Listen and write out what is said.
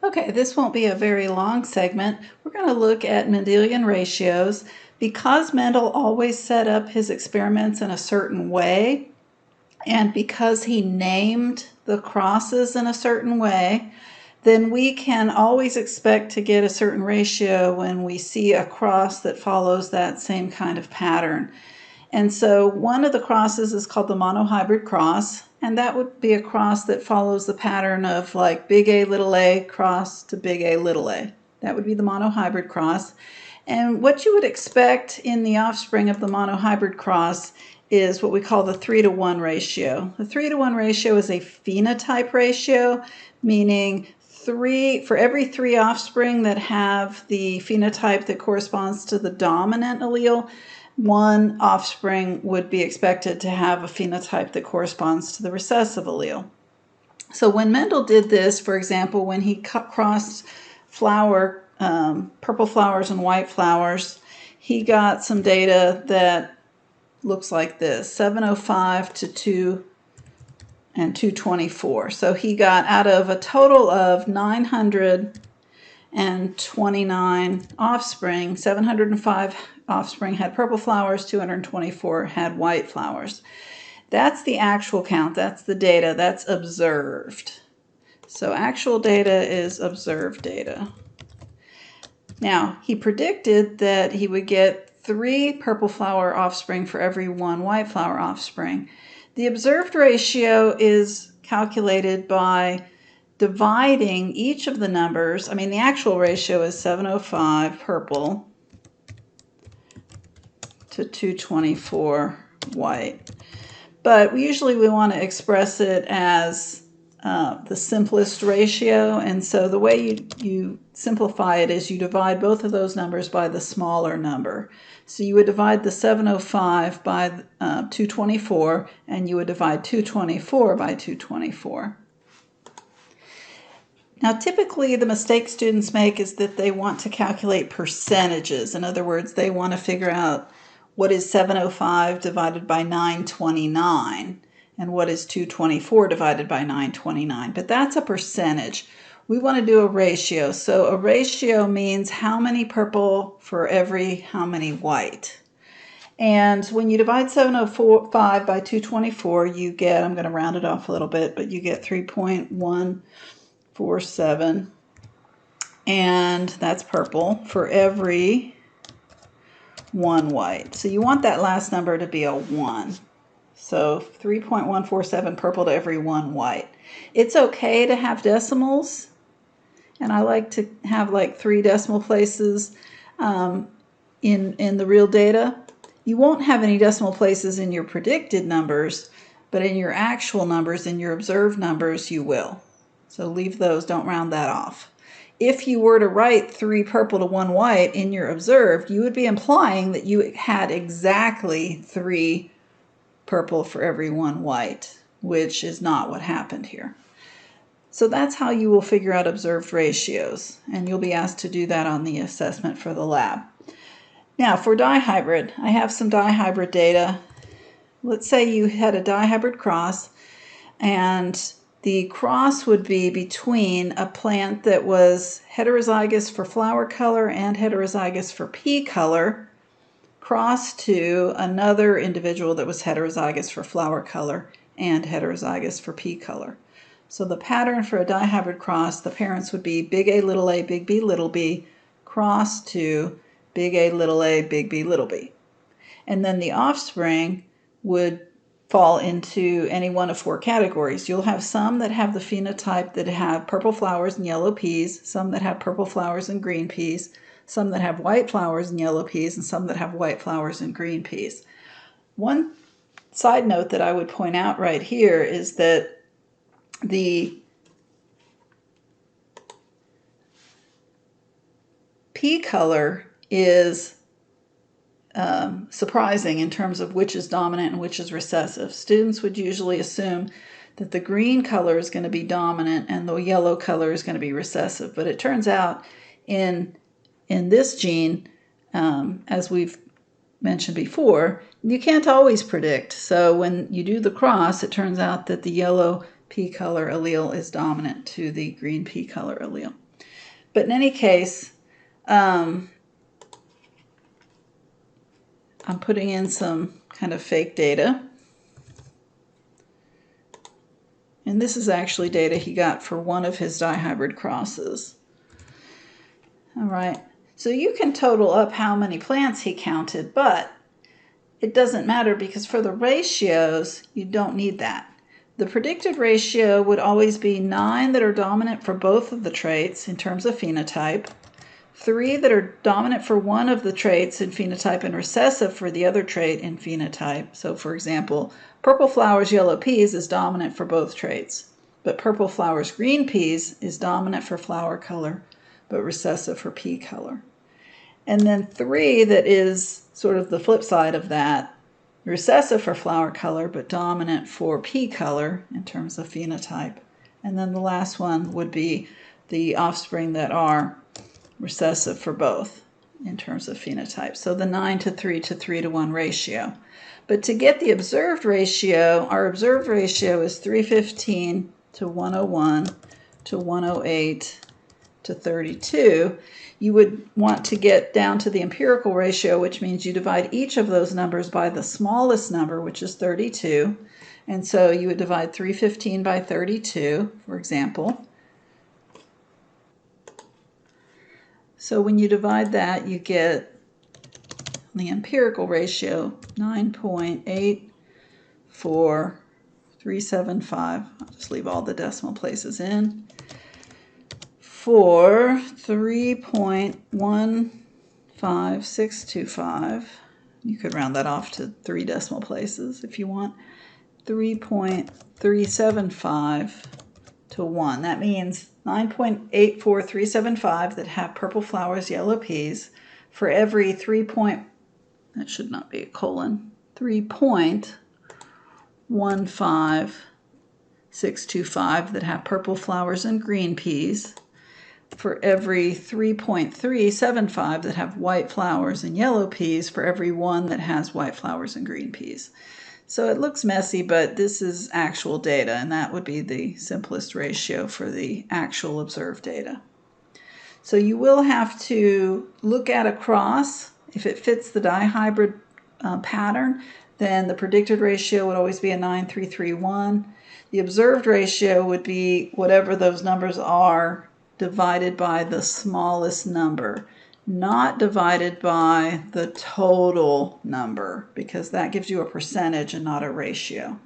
Okay, this won't be a very long segment. We're going to look at Mendelian ratios. Because Mendel always set up his experiments in a certain way, and because he named the crosses in a certain way, then we can always expect to get a certain ratio when we see a cross that follows that same kind of pattern. And so one of the crosses is called the Monohybrid Cross, and that would be a cross that follows the pattern of like big A little a cross to big A little a. That would be the Monohybrid Cross. And what you would expect in the offspring of the Monohybrid Cross is what we call the 3-to-1 ratio. The 3-to-1 ratio is a phenotype ratio, meaning for every 3 offspring that have the phenotype that corresponds to the dominant allele, 1 offspring would be expected to have a phenotype that corresponds to the recessive allele. So when Mendel did this, for example, when he crossed purple flowers and white flowers, he got some data that looks like this: 705 to 2 and 224. So he got, out of a total of 929 offspring, 705 offspring had purple flowers, 224 had white flowers. That's the actual count. That's the data. That's observed. So actual data is observed data. Now, he predicted that he would get 3 purple flower offspring for every 1 white flower offspring. The observed ratio is calculated by dividing each of the numbers. I mean, the actual ratio is 705 purple to 224 white. But usually we want to express it as the simplest ratio, and so the way you simplify it is you divide both of those numbers by the smaller number. So you would divide the 705 by 224, and you would divide 224 by 224. Now, typically the mistake students make is that they want to calculate percentages. In other words, they want to figure out what is 705 divided by 929. And what is 224 divided by 929? But that's a percentage. We want to do a ratio. So a ratio means how many purple for every how many white. And when you divide 705 by 224, you get, I'm going to round it off a little bit, but you get 3.147. And that's purple for every 1 white. So you want that last number to be a 1. So 3.147 purple to every 1 white. It's okay to have decimals, and I like to have like 3 decimal places in the real data. You won't have any decimal places in your predicted numbers, but in your actual numbers, in your observed numbers, you will. So leave those, don't round that off. If you were to write 3 purple to 1 white in your observed, you would be implying that you had exactly 3 purple for every 1 white, which is not what happened here. So that's how you will figure out observed ratios, and you'll be asked to do that on the assessment for the lab. Now for dihybrid, I have some dihybrid data. Let's say you had a dihybrid cross, and the cross would be between a plant that was heterozygous for flower color and heterozygous for pea color, crossed to another individual that was heterozygous for flower color and heterozygous for pea color. So the pattern for a dihybrid cross, the parents would be big A, big B, little b, crossed to big A, big B, little b. And then the offspring would fall into any one of 4 categories. You'll have some that have the phenotype that have purple flowers and yellow peas, some that have purple flowers and green peas, some that have white flowers and yellow peas, and some that have white flowers and green peas. One side note that I would point out right here is that the pea color is surprising in terms of which is dominant and which is recessive. Students would usually assume that the green color is going to be dominant and the yellow color is going to be recessive, but it turns out in this gene, as we've mentioned before, you can't always predict. So when you do the cross, it turns out that the yellow pea color allele is dominant to the green pea color allele. But in any case, I'm putting in some kind of fake data. And this is actually data he got for one of his dihybrid crosses. All right, so you can total up how many plants he counted, but it doesn't matter because for the ratios, you don't need that. The predicted ratio would always be 9 that are dominant for both of the traits in terms of phenotype, 3 that are dominant for one of the traits in phenotype and recessive for the other trait in phenotype. So for example, purple flowers, yellow peas is dominant for both traits, but purple flowers, green peas is dominant for flower color, but recessive for pea color. And then 3 that is sort of the flip side of that, recessive for flower color, but dominant for pea color in terms of phenotype. And then the last one would be the offspring that are recessive for both in terms of phenotype. So the 9:3 to 3:1 ratio. But to get the observed ratio, our observed ratio is 315 to 101 to 108 to 32. You would want to get down to the empirical ratio, which means you divide each of those numbers by the smallest number, which is 32. And so you would divide 315 by 32, for example. So when you divide that, you get the empirical ratio 9.84375. I'll just leave all the decimal places in. For 3.15625, you could round that off to 3 decimal places if you want, 3.375 to 1. That means 9.84375 that have purple flowers, yellow peas, for every 3.15625 that have purple flowers and green peas, for every 3.375 that have white flowers and yellow peas, for every 1 that has white flowers and green peas. So it looks messy, but this is actual data, and that would be the simplest ratio for the actual observed data. So you will have to look at a cross. If it fits the dihybrid pattern, then the predicted ratio would always be a 9.331. The observed ratio would be whatever those numbers are divided by the smallest number, not divided by the total number, because that gives you a percentage and not a ratio.